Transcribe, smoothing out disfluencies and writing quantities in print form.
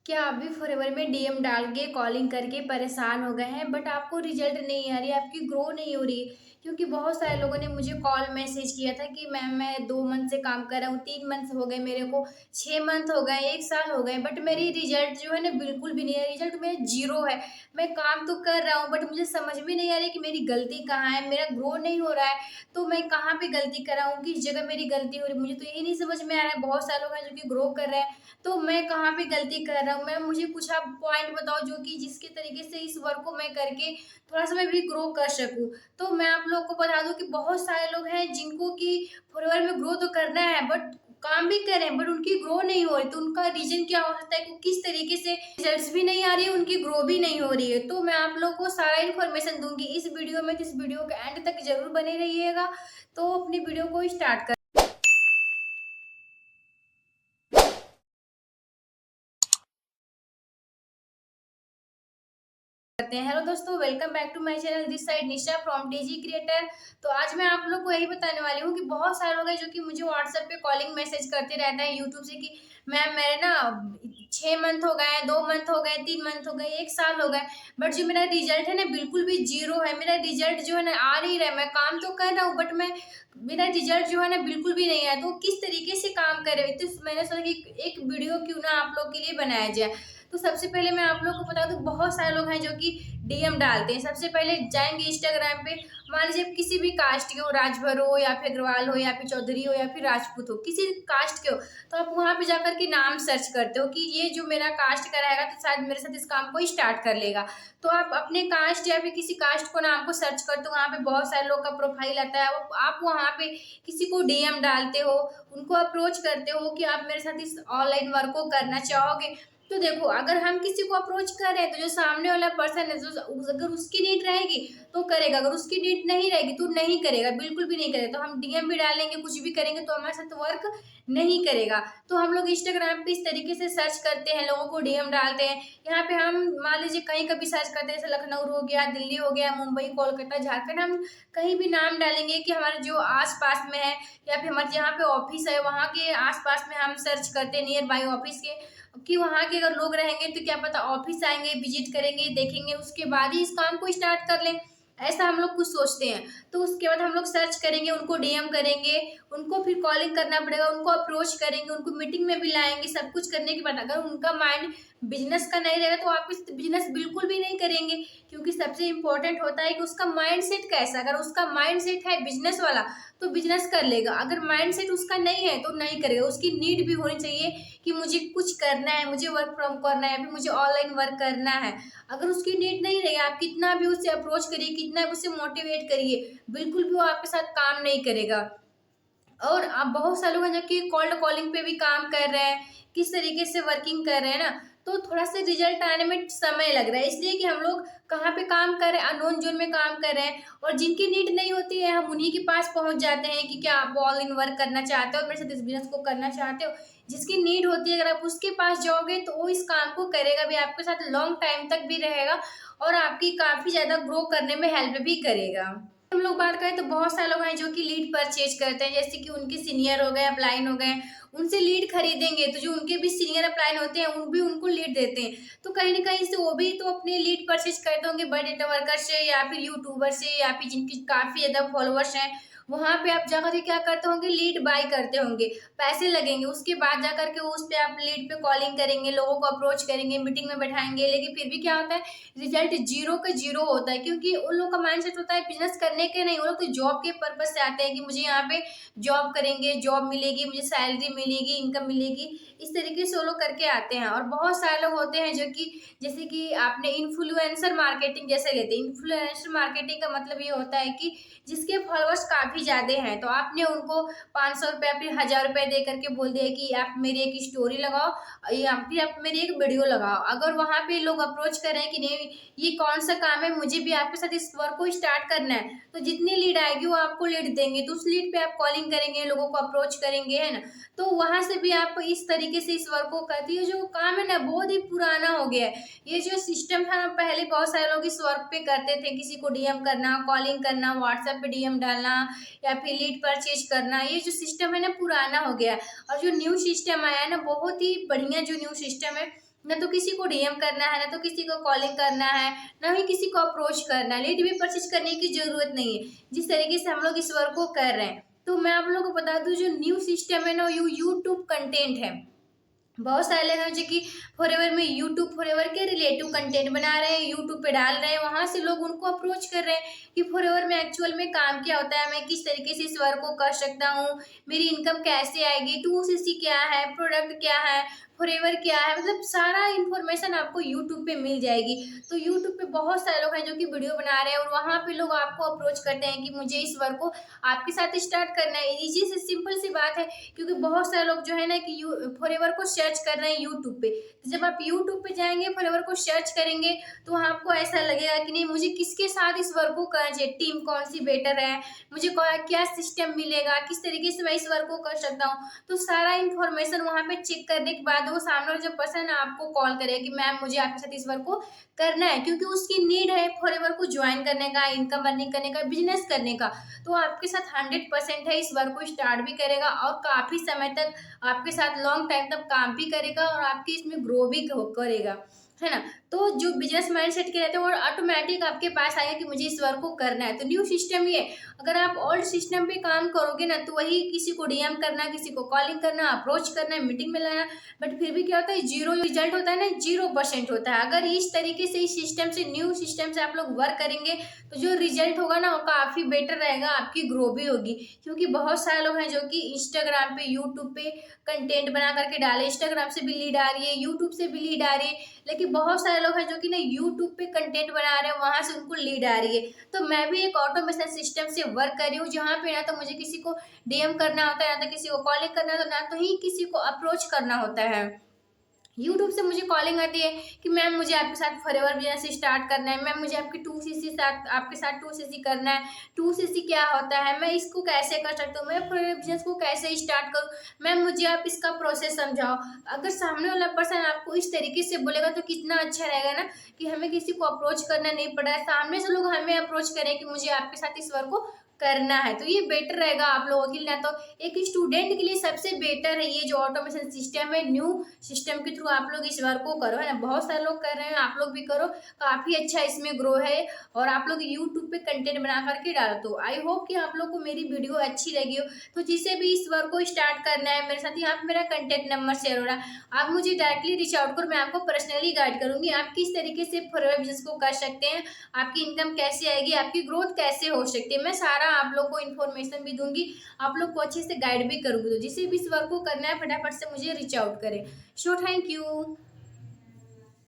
क्या आप भी फॉरएवर में डीएम डाल के कॉलिंग करके परेशान हो गए हैं बट आपको रिजल्ट नहीं आ रही, आपकी ग्रो नहीं हो रही? क्योंकि बहुत सारे लोगों ने मुझे कॉल मैसेज किया था कि मैम मैं 2 मंथ से काम कर रहा हूँ, 3 मंथ हो गए मेरे को, 6 मंथ हो गए, 1 साल हो गए, बट मेरी रिजल्ट जो है ना बिल्कुल भी नहीं है, रिजल्ट मेरा ज़ीरो है। मैं काम तो कर रहा हूँ बट मुझे समझ में नहीं आ रही कि मेरी गलती कहाँ है, मेरा ग्रो नहीं हो रहा है, तो मैं कहाँ पे गलती कर रहा हूँ, किस जगह मेरी गलती हो रही है? मुझे तो यही नहीं समझ में आ रहा है। बहुत सारे लोग हैं जो कि ग्रो कर रहे हैं, तो मैं कहाँ पे गलती कर रहा हूँ? मैम मुझे कुछ आप पॉइंट बताओ जो कि जिसके तरीके से इस वर्क को मैं करके थोड़ा-सा मैं भी ग्रो कर सकूँ। तो मैं आप लोगों को बता दूँ कि बहुत सारे लोग हैं जिनको कि फॉरएवर में ग्रो तो करना है बट काम भी कर रहे हैं बट उनकी ग्रो नहीं हो रही। तो उनका रीज़न क्या हो सकता है कि किस तरीके से रिजल्ट्स भी नहीं आ रही है, उनकी ग्रो भी नहीं हो रही है। तो मैं आप लोगों को सारा इन्फॉर्मेशन दूँगी इस वीडियो में, तो इस वीडियो के एंड तक ज़रूर बने रहिएगा। तो अपनी वीडियो को स्टार्ट कर करते हैं। हेलो दोस्तों, welcome back to my channel, this side Nisha from TG creator. तो आज मैं आप लोग को यही बताने वाली हूँ कि बहुत सारे लोग हैं जो कि मुझे व्हाट्सएप पे कॉलिंग मैसेज करते रहते हैं यूट्यूब से कि मैम मेरे ना 6 मंथ हो गए, 2 मंथ हो गए, 3 मंथ हो गए, 1 साल हो गए, बट जो मेरा रिजल्ट है ना बिल्कुल भी ज़ीरो है। मेरा रिजल्ट जो है ना आ नहीं रहा है, मैं काम तो कर रहा हूँ बट मैं मेरा रिजल्ट जो है ना बिल्कुल भी नहीं आया। तो किस तरीके से काम कर रहे हो? तो मैंने सोचा कि एक वीडियो क्यों ना आप लोग के लिए बनाया जाए। तो सबसे पहले मैं आप लोग को बता दूं, बहुत सारे लोग हैं जो कि डीएम डालते हैं। सबसे पहले जाएंगे इंस्टाग्राम पे, मान लीजिए आप किसी भी कास्ट के हो, राजभर हो या फिर अग्रवाल हो या फिर चौधरी हो या फिर राजपूत हो, किसी कास्ट के हो, तो आप वहां पे जाकर के नाम सर्च करते हो कि ये जो मेरा कास्ट का रहेगा तो शायद मेरे साथ इस काम को स्टार्ट कर लेगा। तो आप अपने कास्ट या फिर किसी कास्ट को नाम को सर्च करते हो, वहाँ पे बहुत सारे लोग का प्रोफाइल आता है, आप वहाँ पे किसी को डीएम डालते हो, उनको अप्रोच करते हो कि आप मेरे साथ इस ऑनलाइन वर्क को करना चाहोगे। तो देखो, अगर हम किसी को अप्रोच कर रहे हैं तो जो सामने वाला पर्सन है, अगर उसकी नीड रहेगी तो करेगा, अगर उसकी नीड नहीं रहेगी तो नहीं करेगा, बिल्कुल भी नहीं करेगा। तो हम डीएम भी डालेंगे, कुछ भी करेंगे तो हमारे साथ वर्क नहीं करेगा। तो हम लोग इंस्टाग्राम पे इस तरीके से सर्च करते हैं, लोगों को डीएम डालते हैं। यहाँ पे हम मान लीजिए कहीं का भी सर्च करते हैं, जैसे लखनऊ हो गया, दिल्ली हो गया, मुंबई, कोलकाता, झारखंड, हम कहीं भी नाम डालेंगे कि हमारे जो आस पास में है या फिर हमारे जहाँ पे ऑफिस है वहाँ के आस पास में हम सर्च करते हैं, नियर बाई ऑफिस के, कि वहाँ के अगर लोग रहेंगे तो क्या पता ऑफिस आएंगे, विजिट करेंगे, देखेंगे, उसके बाद ही इस काम को स्टार्ट कर लें। ऐसा हम लोग कुछ सोचते हैं। तो उसके बाद हम लोग सर्च करेंगे, उनको डीएम करेंगे, उनको फिर कॉलिंग करना पड़ेगा, उनको अप्रोच करेंगे, उनको मीटिंग में भी लाएंगे। सब कुछ करने के बाद अगर उनका माइंड बिजनेस का नहीं रहेगा तो आप इस बिजनेस बिल्कुल भी नहीं करेंगे। क्योंकि सबसे इंपॉर्टेंट होता है कि उसका माइंड सेट कैसा। अगर उसका माइंड सेट है बिजनेस वाला तो बिजनेस कर लेगा, अगर माइंड सेट उसका नहीं है तो नहीं करेगा। उसकी नीड भी होनी चाहिए कि मुझे कुछ करना है, मुझे वर्क फ्रॉम करना है, फिर मुझे ऑनलाइन वर्क करना है। अगर उसकी नीड नहीं रहेगी, आप कितना भी उससे अप्रोच करिए, कितना भी उसे मोटिवेट करिए, बिल्कुल भी वो आपके साथ काम नहीं करेगा। और आप बहुत सारे लोग हैं जो कि कोल्ड कॉलिंग पे भी काम कर रहे हैं, किस तरीके से वर्किंग कर रहे हैं ना, तो थोड़ा सा रिजल्ट आने में समय लग रहा है, इसलिए कि हम लोग कहाँ पे काम कर रहे हैं, अननोन जोन में काम कर रहे हैं। और जिनकी नीड नहीं होती है हम उन्हीं के पास पहुंच जाते हैं कि क्या आप ऑल इन वर्क करना चाहते हो, मेरे साथ इस बिजनेस को करना चाहते हो। जिसकी नीड होती है अगर आप उसके पास जाओगे तो वो इस काम को करेगा भी, आपके साथ लॉन्ग टाइम तक भी रहेगा और आपकी काफी ज्यादा ग्रो करने में हेल्प भी करेगा। हम लोग बात करें तो बहुत सारे लोग हैं जो कि लीड परचेज करते हैं, जैसे कि उनके सीनियर हो गए, अपलाइन हो गए, उनसे लीड खरीदेंगे तो जो उनके भी सीनियर अपलाइन होते हैं उन भी उनको लीड देते हैं। तो कहीं ना कहीं से वो भी तो अपने लीड परचेज करते होंगे बड़े नेटवर्कर से या फिर यूट्यूबर से या फिर जिनकी काफी ज्यादा फॉलोअर्स हैं। वहां पे आप जाकर के क्या करते होंगे, लीड बाय करते होंगे, पैसे लगेंगे, उसके बाद जाकर के उस पे आप लीड पे कॉलिंग करेंगे, लोगों को अप्रोच करेंगे, मीटिंग में बैठाएंगे, लेकिन फिर भी क्या होता है, रिजल्ट जीरो का जीरो होता है। क्योंकि उन लोग का माइंडसेट होता है बिजनेस करने के नहीं, वो लोग तो जॉब के पर्पज से आते हैं कि मुझे यहाँ पे जॉब करेंगे, जॉब मिलेगी, मुझे सैलरी मिलेगी, इनकम मिलेगी, इस तरीके से वो लोग करके आते हैं। और बहुत सारे लोग होते हैं जो कि जैसे कि आपने इन्फ्लुएंसर मार्केटिंग जैसे लेते हैं। इन्फ्लुएंसर मार्केटिंग का मतलब ये होता है कि जिसके फॉलोअर्स काफी ज्यादा हैं तो आपने उनको 500 रुपया फिर 1000 रुपया दे करके बोल दिया कि आप मेरी एक स्टोरी लगाओ या फिर आप मेरी एक वीडियो लगाओ। अगर वहां पे लोग अप्रोच कर रहे हैं कि नहीं ये कौन सा काम है, मुझे भी आपके साथ इस वर्क को स्टार्ट करना है, तो जितनी लीड आएगी वो आपको लीड देंगे, तो उस लीड पे आप कॉलिंग करेंगे, लोगों को अप्रोच करेंगे, है ना। तो वहां से भी आप इस तरीके से इस वर्क को करते हैं। जो काम है ना बहुत ही पुराना हो गया है। ये जो सिस्टम था ना, पहले बहुत सारे लोग इस वर्क पे करते थे, किसी को डीएम करना, कॉलिंग करना, व्हाट्सएप पे डीएम डालना या फिर लीड परचेज करना, ये जो सिस्टम है ना पुराना हो गया है। और जो न्यू सिस्टम आया है ना बहुत ही बढ़िया, जो न्यू सिस्टम है ना तो किसी को डीएम करना है, ना तो किसी को कॉलिंग करना है, ना ही किसी को अप्रोच करना है। लीड भी परचेज करने की जरूरत नहीं है जिस तरीके से हम लोग इस वर्क को कर रहे हैं। तो मैं आप लोगों को बता दूं, जो न्यू सिस्टम है ना, यूट्यूब कंटेंट है। बहुत सारे लोग हैं जो कि फॉरएवर में यूट्यूब फॉरएवर के रिलेटिव कंटेंट बना रहे हैं, यूट्यूब पे डाल रहे हैं, वहां से लोग उनको अप्रोच कर रहे हैं कि फॉरएवर में एक्चुअल में काम क्या होता है, मैं किस तरीके से इस वर्क को कर सकता हूँ, मेरी इनकम कैसे आएगी, 2cc क्या है, प्रोडक्ट क्या है, फॉरएवर क्या है, मतलब सारा इन्फॉर्मेशन आपको यूट्यूब पे मिल जाएगी। तो यूट्यूब पे बहुत सारे लोग हैं जो कि वीडियो बना रहे हैं और वहां पे लोग आपको अप्रोच करते हैं कि मुझे इस वर्क को आपके साथ स्टार्ट करना है। इजी से सिंपल सी बात है, क्योंकि बहुत सारे लोग जो है ना कि फॉरएवर को सर्च कर रहे हैं यूट्यूब पे। तो जब आप यूट्यूब पे जाएंगे, फॉरएवर को सर्च करेंगे, तो वहाँ आपको ऐसा लगेगा कि नहीं, मुझे किसके साथ इस वर्क को करना चाहिए, टीम कौन सी बेटर है, मुझे क्या सिस्टम मिलेगा, किस तरीके से मैं इस वर्क को कर सकता हूँ। तो सारा इन्फॉर्मेशन वहाँ पे चेक करने के बाद वो सामने वाला जो पर्सन है आपको कॉल करेगा कि मैम मुझे आपके साथ इस वर्क को करना है, क्योंकि उसकी नीड है फॉरएवर को ज्वाइन करने का, इनकम अर्निंग करने का, बिजनेस करने का। तो आपके साथ 100% है, इस वर्क को स्टार्ट भी करेगा और काफी समय तक आपके साथ लॉन्ग टाइम तक काम भी करेगा और आपकी इसमें ग्रो भी करेगा, है ना। तो जो बिजनेस माइंडसेट के रहते हैं वो ऑटोमेटिक आपके पास आएगा कि मुझे इस वर्क को करना है। तो न्यू सिस्टम ये, अगर आप ओल्ड सिस्टम पे काम करोगे ना, तो वही किसी को डीएम करना, किसी को कॉलिंग करना, अप्रोच करना, मीटिंग में लाना, बट फिर भी क्या होता है, जीरो रिजल्ट होता है ना, 0% होता है। अगर इस तरीके से इस सिस्टम से, न्यू सिस्टम से आप लोग वर्क करेंगे, तो जो रिजल्ट होगा ना वो काफी बेटर रहेगा, आपकी ग्रो भी होगी। क्योंकि बहुत सारे लोग हैं जो कि इंस्टाग्राम पे, यूट्यूब पे कंटेंट बना करके डाले, इंस्टाग्राम से भी लीड आ रही है, यूट्यूब से भी लीड आ रही है, लेकिन बहुत सारे लोग हैं जो कि ना यूट्यूब पे कंटेंट बना रहे हैं, वहां से उनको लीड आ रही है। तो मैं भी एक ऑटोमेशन सिस्टम से वर्क कर रही हूँ, जहाँ पे ना तो मुझे किसी को डीएम करना होता है, ना तो किसी को कॉलिंग करना होता है, ना तो ही किसी को अप्रोच करना होता है। यूट्यूब से मुझे कॉलिंग आती है कि मैम मुझे आपके साथ फॉरएवर बिजनेस स्टार्ट करना है, मैम मुझे आपकी 2cc साथ आपके साथ 2cc करना है, 2cc क्या होता है, मैं इसको कैसे कर सकता हूँ, मैं फॉरएवर बिजनेस को कैसे स्टार्ट करूँ, मैम मुझे आप इसका प्रोसेस समझाओ। अगर सामने वाला पर्सन आपको इस तरीके से बोलेगा तो कितना अच्छा रहेगा ना, कि हमें किसी को अप्रोच करना नहीं पड़ा है, सामने से लोग हमें अप्रोच करें कि मुझे आपके साथ इस वर्क को करना है। तो ये बेटर रहेगा आप लोगों के लिए, ना तो एक स्टूडेंट के लिए सबसे बेटर है ये जो ऑटोमेशन सिस्टम है, न्यू सिस्टम के थ्रू आप लोग इस वर्क को करो, है ना। बहुत सारे लोग कर रहे हैं, आप लोग भी करो, काफी अच्छा इसमें ग्रो है। और आप लोग यूट्यूब पे कंटेंट बना करके डालो। तो आई होप कि आप लोग को मेरी वीडियो अच्छी लगी हो। तो जिसे भी इस वर्क को स्टार्ट करना है मेरे साथ, यहाँ पे मेरा कंटेंट नंबर शेयर हो रहा है, आप मुझे डायरेक्टली रीच आउट करो, मैं आपको पर्सनली गाइड करूंगी आप किस तरीके से फॉरएवर बिजनेस को कर सकते हैं, आपकी इनकम कैसे आएगी, आपकी ग्रोथ कैसे हो सकती है। मैं सारा आप लोग को इन्फॉर्मेशन भी दूंगी, आप लोग को अच्छे से गाइड भी करूंगी। तो जिसे भी इस वर्क को करना है फटाफट से मुझे रीच आउट करें। So thank you.